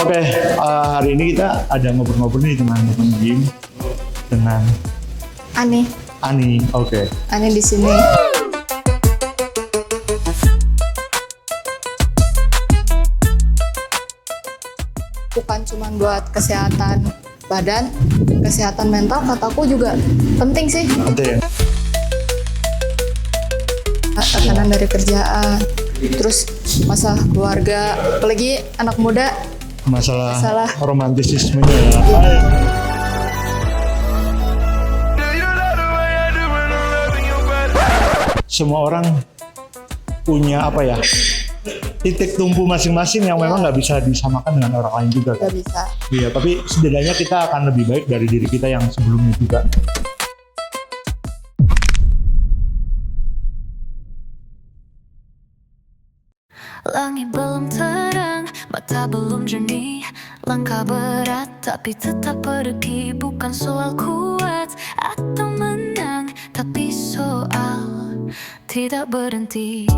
Oke, hari ini kita ada ngobrol-ngobrol nih tentang gym dengan Ani. Oke. Ani di sini. Bukan cuma buat kesehatan badan, kesehatan mental kataku juga penting sih. Oke. Tekanan dari kerjaan, terus masalah keluarga, apalagi anak muda. Masalah romantisismenya ya. Semua orang punya apa ya, titik tumpu masing-masing yang memang nggak bisa disamakan dengan orang lain juga kan? Gak bisa. Iya, tapi setidaknya kita akan lebih baik dari diri kita yang sebelumnya juga. Langit belum terang, mata belum jernih. Langkah berat tapi tetap pergi. Bukan soal kuat atau menang, tapi soal tidak berhenti.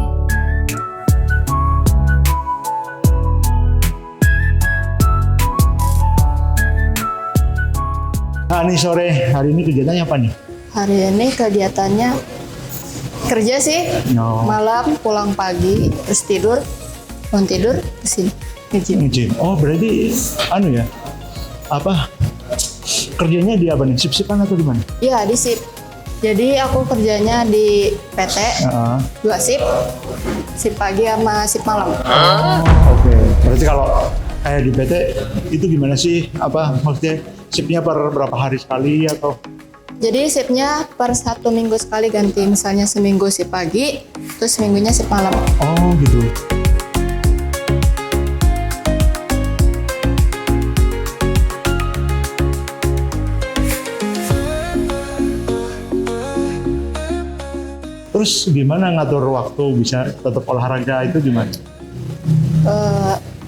Nah, nih sore hari ini kegiatannya apa nih? Hari ini kegiatannya kerja sih, No. malam pulang pagi, terus tidur, bangun tidur, kesini nge-gym. Nge-gym. Oh berarti ya, apa kerjanya di apa nih? Sip-sipan atau gimana? Iya di sip. Jadi aku kerjanya di PT, dua sip, sip pagi sama sip malam. Oke. Berarti kalau kayak di PT itu gimana sih? Apa maksudnya sipnya per berapa hari sekali atau? Jadi sipnya per 1 minggu sekali ganti, misalnya seminggu sip pagi, terus seminggunya sip malam. Oh gitu. Terus gimana ngatur waktu bisa tetap olahraga itu gimana?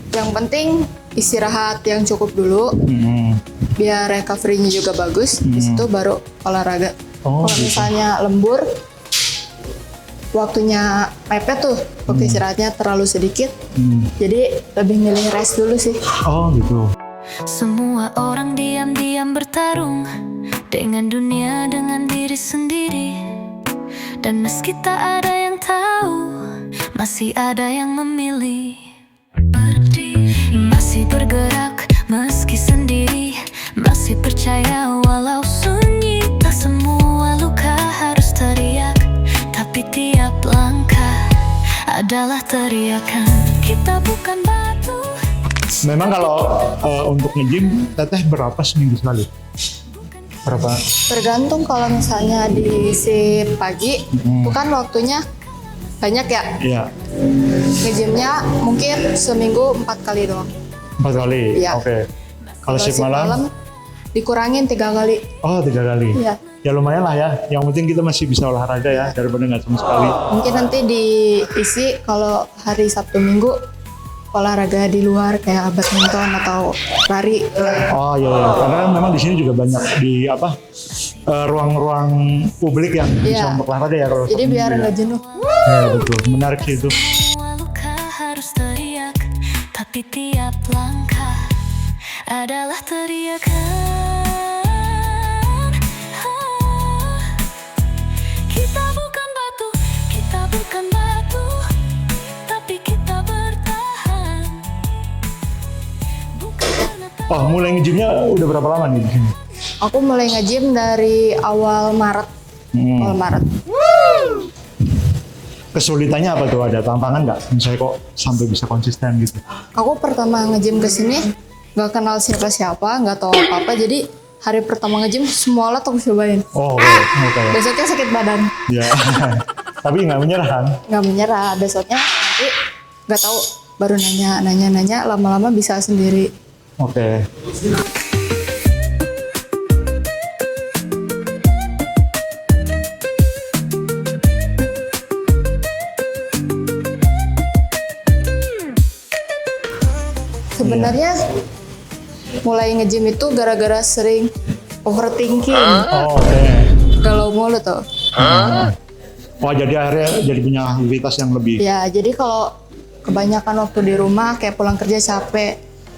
Yang penting istirahat yang cukup dulu, biar recovery-nya juga bagus. Di situ baru olahraga. Oh, Kalau gitu. misalnya lembur, waktunya mepet tuh, waktu istirahatnya terlalu sedikit. Jadi lebih milih rest dulu sih. Oh gitu. Semua orang diam-diam bertarung dengan dunia, dengan diri sendiri. Dan meski tak ada yang tahu, masih ada yang memilih. Masih bergerak meski sendiri, masih percaya walau sunyi. Tak semua luka harus teriak, tapi tiap langkah adalah teriakan. Kita bukan batu. Memang kalau untuk nge-gym, teteh berapa seminggu sekali? Berapa? Tergantung, kalau misalnya di sip pagi, itu kan waktunya banyak ya. Iya, Nge-gymnya mungkin seminggu 4 kali doang. 4 kali. Iya. Oke. Kalau sip malam? Dikurangin 3 kali. Oh 3 kali. Iya. Ya lumayan lah ya. Yang penting kita masih bisa olahraga ya daripada nggak sama sekali. Mungkin nanti diisi kalau hari Sabtu Minggu olahraga di luar kayak badminton atau lari. Oh iya, iya. Karena kan memang di sini juga banyak di ruang-ruang publik yang bisa Iya. untuk olahraga ya kalau Jadi Sabtu biar Minggu nggak ya. jenuh. Ya betul, menarik sih itu. Semua luka harus teriak, tapi tiap langkah adalah teriakan. Kita bukan batu, kita bukan batu, tapi kita bertahan. Bukan karena Oh mulai nge-gymnya udah berapa lama nih di sini? Aku mulai nge-gym dari awal Maret. Awal Maret. Kesulitannya apa tuh? Ada tantangan nggak? Misalnya kok sampai bisa konsisten gitu? Aku pertama nge-gym kesini nggak kenal siapa-siapa, nggak tahu apa-apa. Jadi hari pertama nge-gym semua alat aku cobain. Oh oke. Besoknya sakit badan. Ya. Tapi nggak menyerah kan? Nggak menyerah. Besoknya nanti nggak tahu, baru nanya, lama-lama bisa sendiri. Oke. Sebenarnya mulai nge-gym itu gara-gara sering overthinking. Oh, oke. Galau mulu tuh. Wah, jadi akhirnya jadi punya aktivitas yang lebih. Ya, jadi kalau kebanyakan waktu di rumah kayak pulang kerja capek,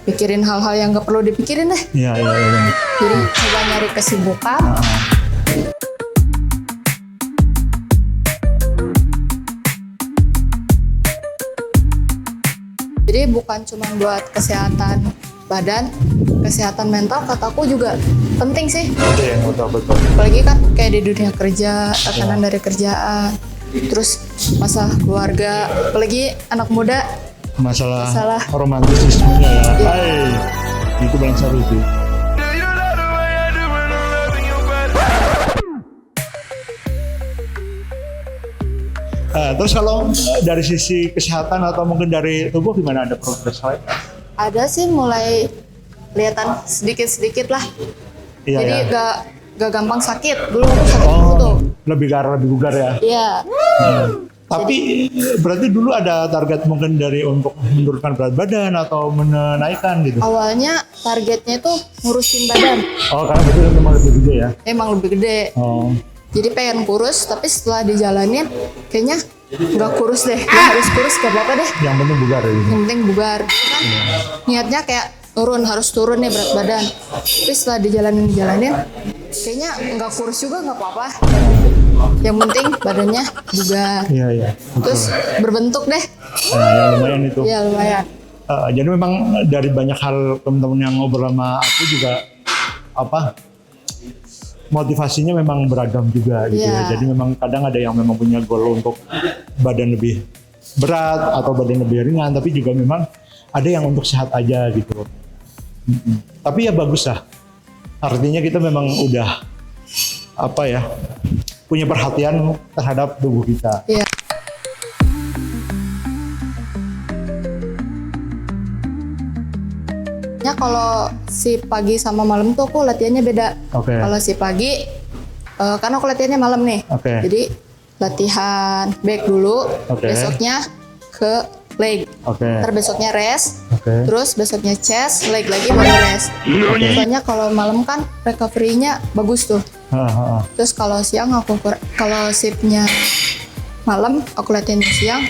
mikirin hal-hal yang nggak perlu dipikirin deh. Iya, iya, iya. Jadi coba nyari kesibukan. Jadi bukan cuma buat kesehatan badan, kesehatan mental kataku juga penting sih. Betul, betul. Apalagi kan kayak di dunia kerja, tekanan dari kerjaan, terus masalah keluarga, apalagi anak muda. Masalah romantisismenya ya. Iya. Hai, itu paling seru sih. Terus kalau dari sisi kesehatan atau mungkin dari tubuh gimana, ada progres lain? Ada sih mulai kelihatan sedikit-sedikit lah. Iya, Jadi ya. gak gampang sakit. Dulu aku sakit dulu tuh. lebih bugar ya. Iya. Tapi berarti dulu ada target mungkin dari untuk menurunkan berat badan atau menaikkan gitu. Awalnya targetnya itu ngurusin badan. Oh, karena betul memang lebih gede ya. Emang lebih gede. Oh. Jadi pengen kurus, tapi setelah dijalanin kayaknya nggak kurus deh. Nggak harus kurus, gak apa-apa deh. Yang penting bugar ya. Gitu. Yang penting bugar. Kan niatnya kayak harus turun nih berat badan. Tapi setelah dijalanin kayaknya nggak kurus juga nggak apa-apa. Yang penting badannya bugar. Iya, iya. Terus berbentuk deh. Nah, ya lumayan itu. Ya lumayan. Jadi memang dari banyak hal teman-teman yang ngobrol sama aku juga motivasinya memang beragam juga gitu ya. Iya. Jadi memang kadang ada yang memang punya goal untuk badan lebih berat atau badan lebih ringan, tapi juga memang ada yang untuk sehat aja gitu. Tapi ya bagus lah. Artinya kita memang udah punya perhatian terhadap tubuh kita. Iya. Ya kalau si pagi sama malam tuh aku latihannya beda. Oke. Kalau si pagi, karena aku latihannya malam nih. Oke. Jadi latihan back dulu, Oke. besoknya ke leg. Oke. Ntar besoknya rest, Oke. terus besoknya chest, leg lagi baru rest. Soalnya kalau malam kan recovery-nya bagus tuh. Terus kalau siang kalau shift-nya malam, aku latihan siang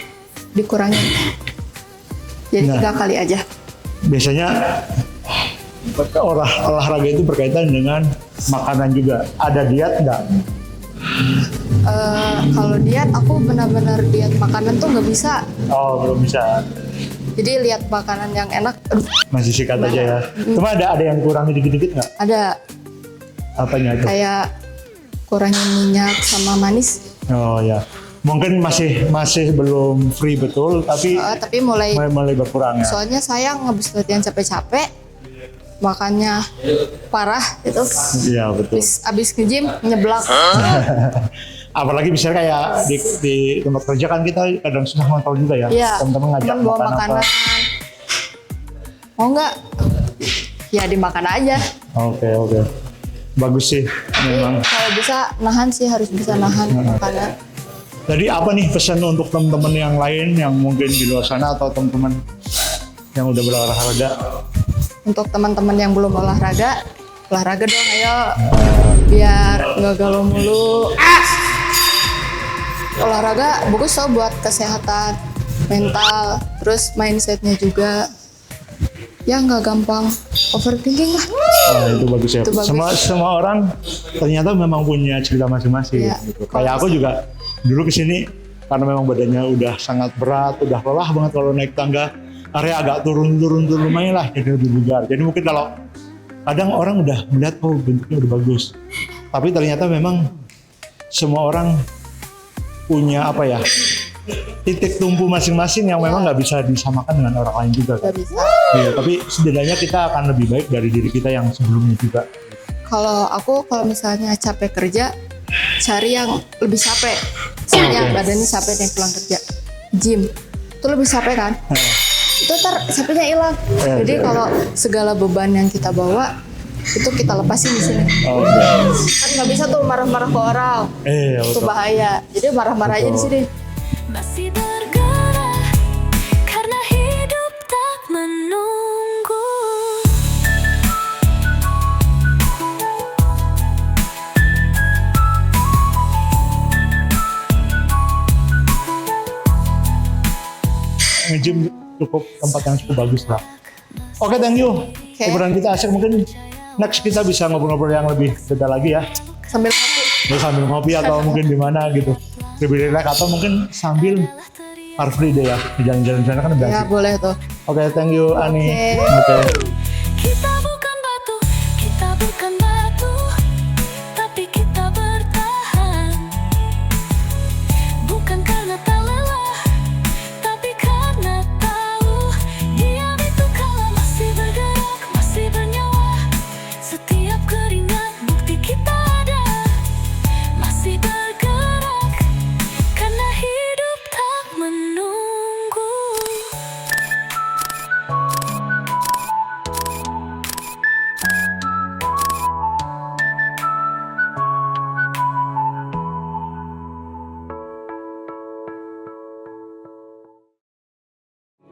dikurangin. Jadi 3 kali aja. Biasanya olahraga itu berkaitan dengan makanan juga. Ada diet nggak? Kalau diet, aku benar-benar diet makanan tuh nggak bisa. Oh, belum bisa. Jadi lihat makanan yang enak, Masih sikat aja ya. Cuma ada yang kurang dikit-dikit nggak? ada Apanya itu? kayak kurangin minyak sama manis. Oh ya. Mungkin masih belum free betul, tapi Tapi mulai mulai berkurang ya. soalnya sayang habis latihan capek-capek, makannya parah itu. Iya betul. Abis nge-gym nyeblak. Apalagi misalnya kayak di tempat kerja kan kita kadang susah ngontrol juga ya. Iya. Teman-teman ngajak Temen bawa makan makanan. apa. Mau nggak? Ya dimakan aja. Oke. Bagus sih memang. Kalau bisa nahan sih, harus bisa nahan makanan. Jadi apa nih pesan untuk teman-teman yang lain yang mungkin di luar sana atau teman-teman yang udah berolahraga? Untuk teman-teman yang belum olahraga dong, ayo. Biar nggak galau mulu. Olahraga bagus tau buat kesehatan mental, terus mindsetnya juga. Ya nggak gampang overthinking lah. Itu bagus ya. Itu bagus. Semua orang ternyata memang punya cerita masing-masing. Iya. Gitu. Kayak aku juga dulu kesini karena memang badannya udah sangat berat, udah lelah banget kalau naik tangga. Area agak turun lumayan lah, jadi lebih bugar. Jadi mungkin kalau kadang orang udah melihat bentuknya udah bagus, tapi ternyata memang semua orang punya titik tumpu masing-masing yang memang nggak bisa disamakan dengan orang lain juga. Nggak bisa. Iya, tapi setidaknya kita akan lebih baik dari diri kita yang sebelumnya juga. Kalau misalnya capek kerja, cari yang lebih capek. Misalnya Oke. badannya capek nih pulang kerja, gym, itu lebih capek kan? Itu ntar capeknya hilang. Jadi kalau segala beban yang kita bawa itu kita lepasin di sini. Kan nggak bisa tuh marah-marah ke orang, itu Betul. bahaya. Jadi marah-marah aja di Betul. sini. Masih bergerak karena hidup tak menunggu. Nge-gym tempat yang cukup bagus lah. Oke, thank you. Oke. Obrolan kita asik, mungkin next kita bisa ngobrol-ngobrol yang lebih detail lagi ya. Sambil kopi. Ya, sambil ngopi atau mungkin di mana gitu. Lebih relax atau mungkin sambil Car Free Day ya. Di jalan-jalan sana kan udah Ya asik. boleh tuh. Oke, thank you Ani. Oke. Oke.